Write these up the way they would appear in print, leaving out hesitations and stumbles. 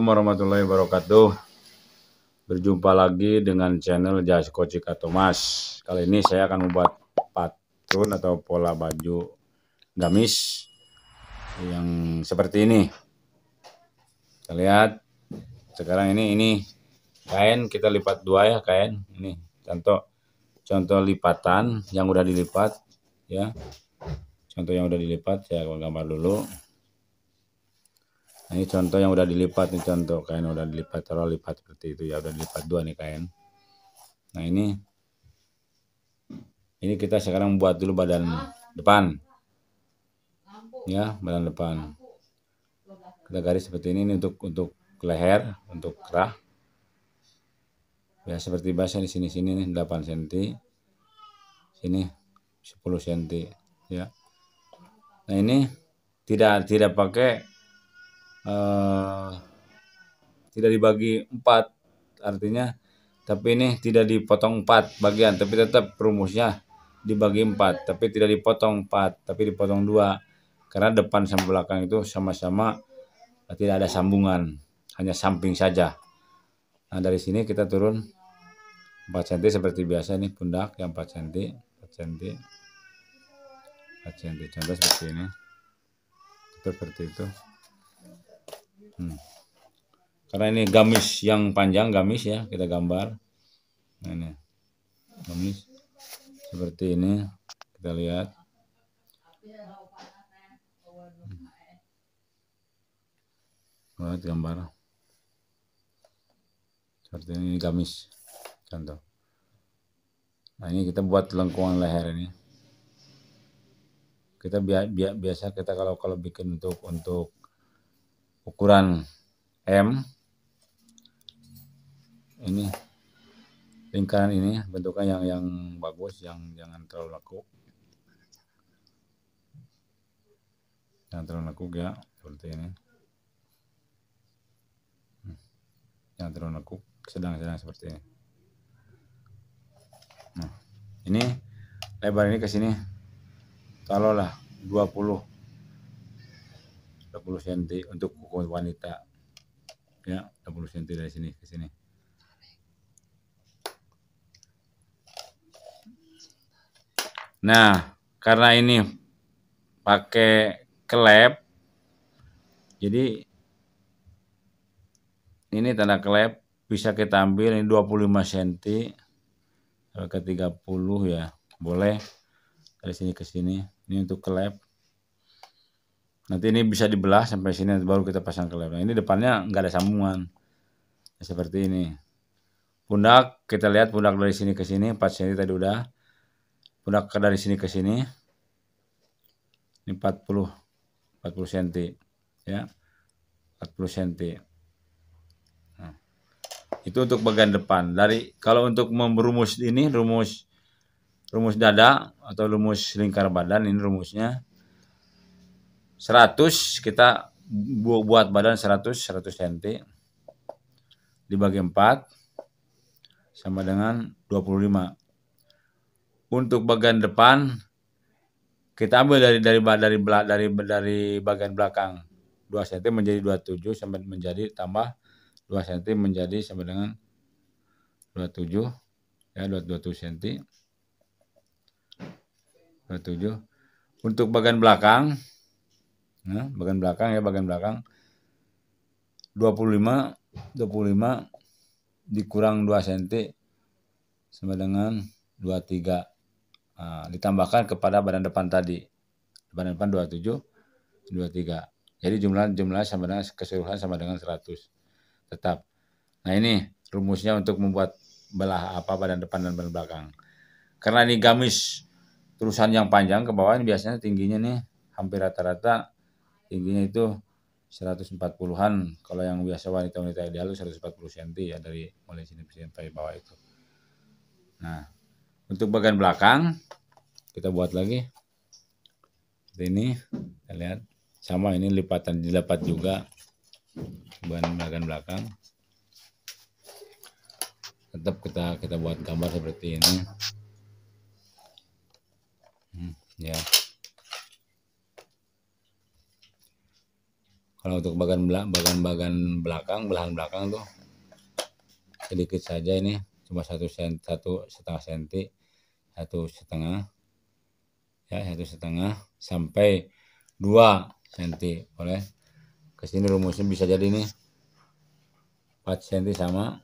warahmatullahi wabarakatuh. Berjumpa lagi dengan channel Jas Koci Thomas. Kali ini saya akan membuat patun atau pola baju gamis yang seperti ini. Kita lihat sekarang ini kain kita lipat dua ya, kain ini contoh lipatan yang udah dilipat ya. Contoh yang udah dilipat saya gambar dulu. Nah, ini contoh yang udah dilipat nih, contoh kain udah dilipat, taruh lipat seperti itu ya, udah dilipat dua nih kain. Nah ini kita sekarang buat dulu badan depan ya, badan depan kita garis seperti ini untuk leher, untuk kerah ya, seperti biasa di sini nih 8 cm, sini 10 cm ya. Nah ini tidak pakai tidak dibagi 4, artinya tapi ini tidak dipotong 4 bagian, tapi tetap rumusnya dibagi 4, tapi tidak dipotong 4, tapi dipotong 2, karena depan sama belakang itu sama-sama tidak ada sambungan, hanya samping saja. Nah dari sini kita turun 4 cm seperti biasa nih, pundak yang 4 cm, 4 cm, 4 cm, contoh seperti ini, seperti itu. Karena ini gamis yang panjang, gamis ya, kita gambar. Nah ini gamis seperti ini, kita lihat. Buat gambar seperti ini gamis contoh. Nah ini kita buat lengkungan leher ini. Kita biasa kita kalau bikin untuk ukuran M, ini lingkaran ini bentuknya yang bagus, yang jangan terlalu lekuk, ya, seperti ini. Jangan terlalu lekuk, sedang-sedang seperti ini. Nah ini lebar ini ke sini taruhlah 20 cm untuk ukuran wanita ya, 20 cm dari sini ke sini. Nah karena ini pakai klep, jadi ini tanda klep bisa kita ambil ini 25 cm ke 30 ya, boleh dari sini ke sini. Ini untuk klep. Nanti ini bisa dibelah sampai sini, baru kita pasang klep. Nah ini depannya nggak ada sambungan seperti ini. Pundak kita lihat, pundak dari sini ke sini 4 cm tadi udah. Pundak dari sini ke sini ini 40 cm ya, 40 cm. Nah, itu untuk bagian depan. Kalau untuk merumus ini, rumus dada atau rumus lingkar badan, ini rumusnya 100, kita buat badan 100 cm dibagi 4 sama dengan 25. Untuk bagian depan kita ambil dari bagian belakang 2 cm menjadi 27, sampai menjadi tambah 2 cm menjadi sama dengan 27 ya, 27 cm. 27. Untuk bagian belakang, nah, bagian belakang 25 dikurang 2 cm sama dengan 23. Nah, ditambahkan kepada badan depan tadi. Badan depan 27, 23. Jadi jumlah sama dengan keseluruhan sama dengan 100. Tetap. Nah, ini rumusnya untuk membuat belah badan depan dan badan belakang. Karena ini gamis terusan yang panjang ke bawah, ini biasanya tingginya nih hampir rata-rata tingginya itu 140-an. Kalau yang biasa wanita ideal itu 140 cm ya, dari mulai sini sampai bawah itu. Nah, untuk bagian belakang kita buat lagi seperti ini. Kita lihat sama, ini lipatan dilipat juga bagian belakang. Tetap kita buat gambar seperti ini ya. Kalau untuk bagian belakang, belahan belakang tuh sedikit saja ini, cuma 1,5 senti, 1,5 ya, 1,5 sampai 2 senti. Boleh ke sini rumusnya bisa jadi nih 4 senti sama.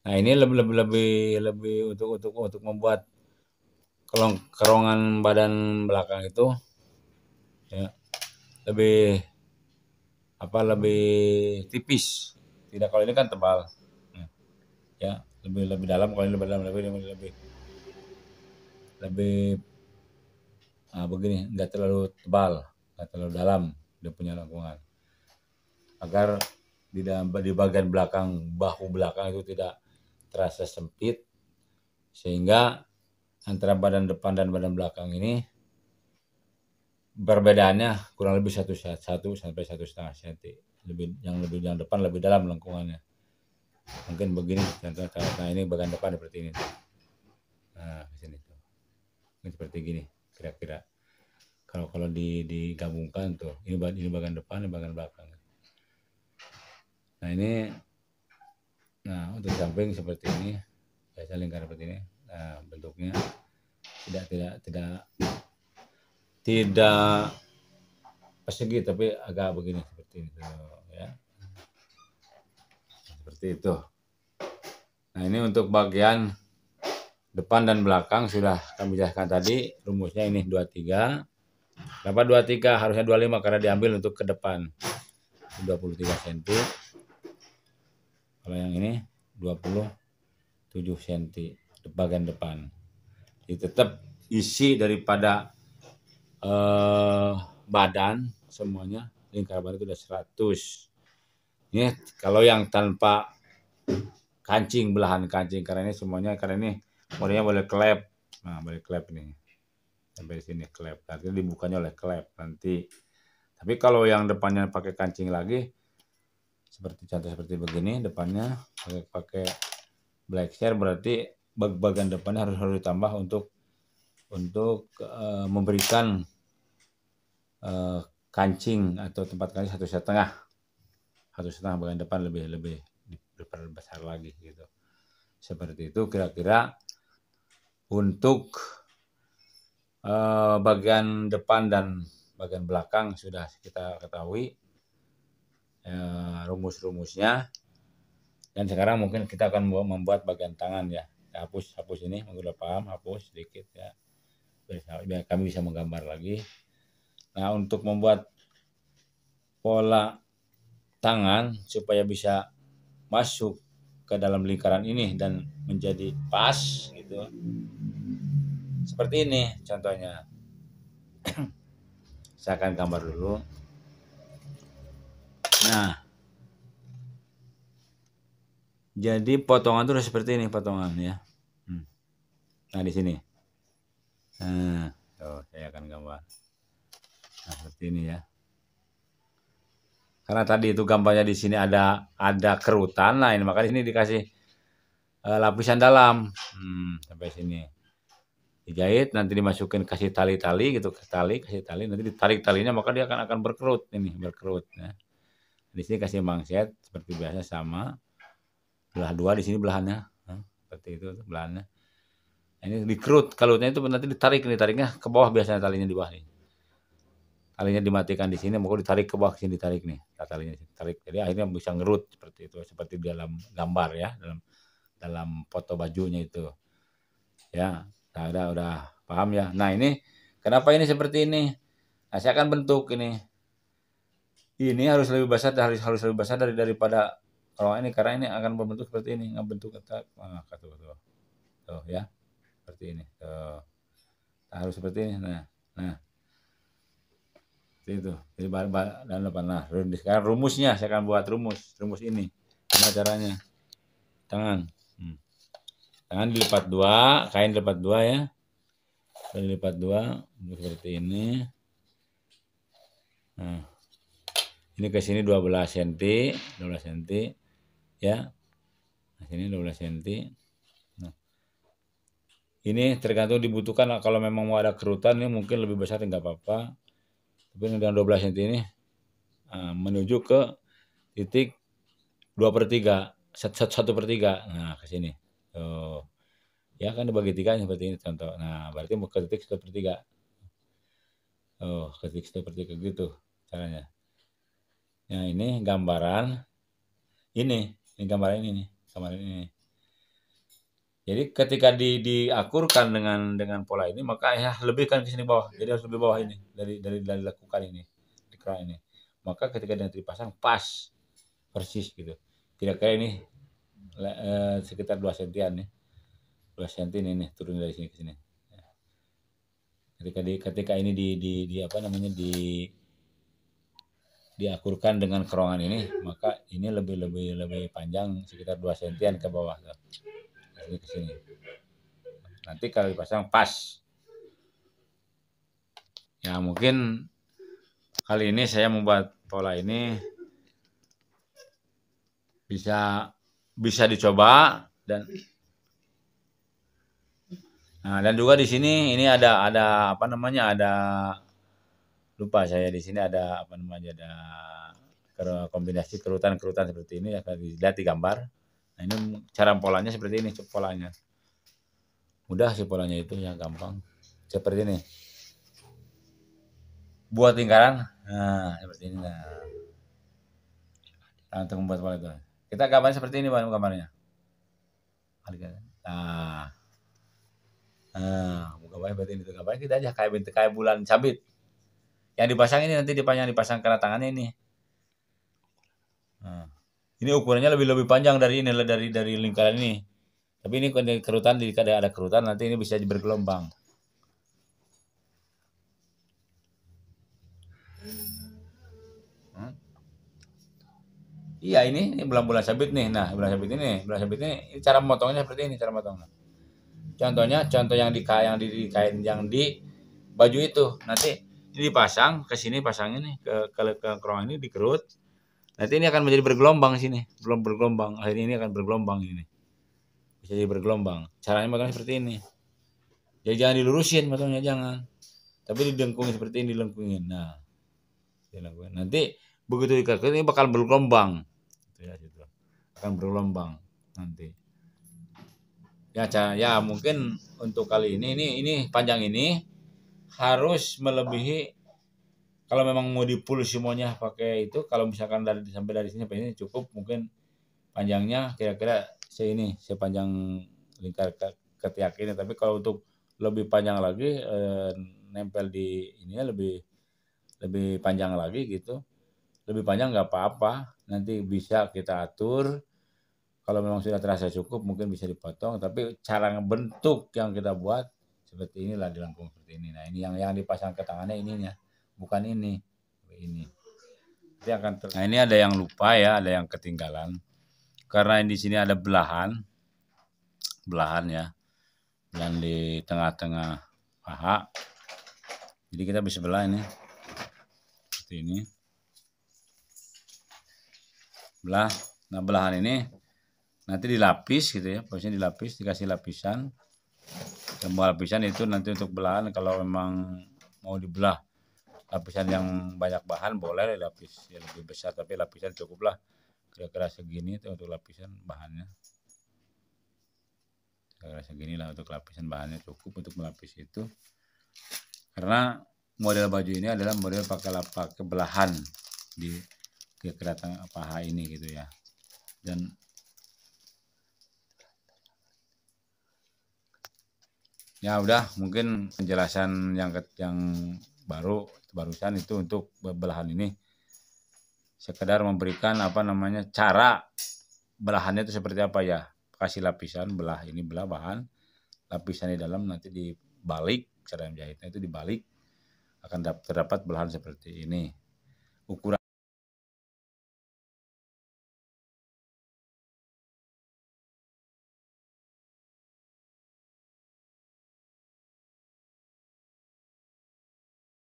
Nah, ini lebih untuk membuat kerongan badan belakang itu ya lebih tipis. Tidak, kalau ini kan tebal. Ya, lebih dalam, kalau ini lebih dalam, lebih begini, nggak terlalu tebal, nggak terlalu dalam dia punya lengkungan, agar di bagian belakang, bahu belakang itu tidak terasa sempit, sehingga antara badan depan dan badan belakang ini perbedaannya kurang lebih 1 sampai 1,5 senti. Yang depan lebih dalam lengkungannya. Mungkin begini contoh. Nah, ini bagian depan seperti ini. Nah, di sini tuh. Ini seperti gini kira-kira. Kalau digabungkan tuh, ini bagian depan, ini bagian belakang. Nah, ini untuk samping seperti ini. Biasa lingkaran seperti ini. Nah, bentuknya tidak persegi, tapi agak begini seperti itu ya. Seperti itu. Nah, ini untuk bagian depan dan belakang sudah kami jelaskan tadi. Rumusnya ini 23. Kenapa 23? Harusnya 25 karena diambil untuk ke depan. 23 cm. Kalau yang ini 27 cm bagian depan. Jadi tetap isi daripada badan semuanya, lingkar badan itu udah 100. Ini kalau yang tanpa kancing, belahan kancing, karena ini semuanya, karena ini modelnya boleh klep. Nah, boleh klep nih. Sampai sini klep. Artinya dibukanya oleh klep nanti. Tapi kalau yang depannya pakai kancing lagi, seperti contoh seperti begini, depannya pakai black share, berarti bagian depannya harus ditambah untuk memberikan kancing atau tempat kancing 1,5 bagian depan lebih besar lagi gitu. Seperti itu kira-kira untuk bagian depan dan bagian belakang sudah kita ketahui rumus-rumusnya. Dan sekarang mungkin kita akan membuat bagian tangan ya. Hapus ini, udah paham, hapus sedikit ya. Biar kami bisa menggambar lagi. Nah, untuk membuat pola tangan supaya bisa masuk ke dalam lingkaran ini dan menjadi pas gitu. Seperti ini contohnya. Saya akan gambar dulu. Nah, jadi potongan itu udah seperti ini potongan ya. Nah, di sini. Nah, saya akan gambar. Nah, seperti ini ya. Karena tadi itu gambarnya di sini ada kerutan, nah ini makanya ini dikasih lapisan dalam. Sampai sini. Dijahit, nanti dimasukin, kasih tali-tali gitu, kasih tali, nanti ditarik talinya, maka dia akan berkerut ya. Di sini kasih mangset seperti biasa sama. Belah 2 di sini belahannya. Seperti itu belahannya. Ini dikerut, kalutnya itu nanti ditariknya ke bawah, biasanya talinya di bawah nih. Talinya dimatikan di sini, mau ditarik ke bawah, sini ditarik nih, talinya ditarik. Jadi akhirnya bisa ngerut seperti itu, seperti dalam gambar ya, dalam foto bajunya itu. Ya, udah paham ya. Nah, ini kenapa ini seperti ini? Nah, saya akan bentuk ini. Ini harus lebih besar, lebih besar daripada kalau ini, karena ini akan berbentuk seperti ini, bentuk tuh ya. Seperti ini. Tuh. Nah, harus seperti ini. Nah. Itu. Jadi dan depan. Nah, sekarang rumusnya saya akan buat rumus ini. Gimana caranya? Tangan. Tangan dilipat 2, kain dilipat 2 ya. Dilipat 2 seperti ini. Nah. Ini ke sini 12 cm ya. Nah, sini 12 cm. Nah. Ini tergantung dibutuhkan, kalau memang mau ada kerutan ini mungkin lebih besar enggak apa-apa. Tapi dengan 12 cm ini menuju ke titik 2/3, 1/3. Nah, ke sini. Tuh. Ya kan dibagi 3 seperti ini contoh. Nah, berarti mau ke titik 1/3. Oh, ke titik 1/3 gitu caranya. Nah, ini gambaran ini gambaran ini nih, gambaran ini. Jadi ketika diakurkan dengan pola ini, maka ya lebihkan ke sini bawah. Jadi harus lebih bawah ini dari lakukan ini, dikerak ini. Maka ketika nanti dipasang pas persis gitu. Tidak kayak ini sekitar 2 sentian nih. 2 senti ini nih turun dari sini ke sini. Ketika ini di apa namanya diakurkan dengan kerongan ini, maka ini lebih panjang sekitar 2 sentian ke bawah. Dari ke sini. Nanti kalau dipasang pas. Ya mungkin kali ini saya membuat pola ini bisa dicoba dan juga di sini ini ada apa namanya lupa saya di sini ada apa namanya ada kombinasi kerutan seperti ini akan dilihat di gambar. Nah ini cara polanya seperti ini polanya. Mudah sih polanya itu ya gampang seperti ini. Buat lingkaran, nah seperti ini. Nah, untuk membuat pola itu, kita gambarnya seperti ini bang gambarnya. Gambarnya seperti ini. Gambarnya kita aja kayak bulan sabit. Yang dipasang ini nanti dipasang kena tangannya ini. Nah, ini ukurannya lebih panjang dari ini dari lingkaran ini. Tapi ini kerutan jika ada kerutan nanti ini bisa bergelombang. Iya ini bulan sabit nih. Nah bulan sabit ini cara memotongnya seperti ini cara memotongnya. Contoh yang di kain yang di baju itu nanti ini dipasang ke sini pasangnya nih ke kerong ini dikerut. Nanti ini akan menjadi bergelombang sini, belum bergelombang. Akhirnya ini akan bergelombang ini. Bisa jadi bergelombang. Caranya motongnya seperti ini. Jadi jangan dilurusin motongnya jangan. Tapi didengkungin seperti ini dilengkungin. Nah, nanti begitu dikerut ini bakal bergelombang. Gitu. Akan bergelombang nanti. Ya mungkin untuk kali ini panjang ini harus melebihi kalau memang mau dipul semuanya pakai itu kalau misalkan sampai dari sini ini cukup mungkin panjangnya kira-kira sepanjang lingkar ketiak ini. Tapi kalau untuk lebih panjang lagi nempel di ininya lebih panjang lagi gitu. Lebih panjang nggak apa-apa, nanti bisa kita atur. Kalau memang sudah terasa cukup mungkin bisa dipotong, tapi cara bentuk yang kita buat seperti inilah dilengkung seperti ini. Nah ini yang dipasang ke tangannya ininya, bukan ini. Nah ini ada yang lupa ya, ada yang ketinggalan. Karena di sini ada belahan ya, dan di tengah-tengah paha. Jadi kita bisa belah ini seperti ini. Nah belahan ini nanti dilapis gitu ya, posisinya dilapis, dikasih lapisan. Semua lapisan itu nanti untuk belahan kalau memang mau dibelah lapisan yang banyak bahan boleh lapis yang lebih besar, tapi lapisan cukuplah kira-kira segini itu untuk lapisan bahannya. Kira-kira segini lah untuk lapisan bahannya cukup untuk melapis itu. Karena model baju ini adalah model pakai belahan di kira-kira paha ini gitu ya. Dan ya udah mungkin penjelasan yang barusan itu untuk belahan ini sekedar memberikan apa namanya cara belahannya itu seperti apa ya. Kasih lapisan belah bahan, lapisan di dalam nanti dibalik, cara menjahitnya itu dibalik akan terdapat belahan seperti ini. Ukuran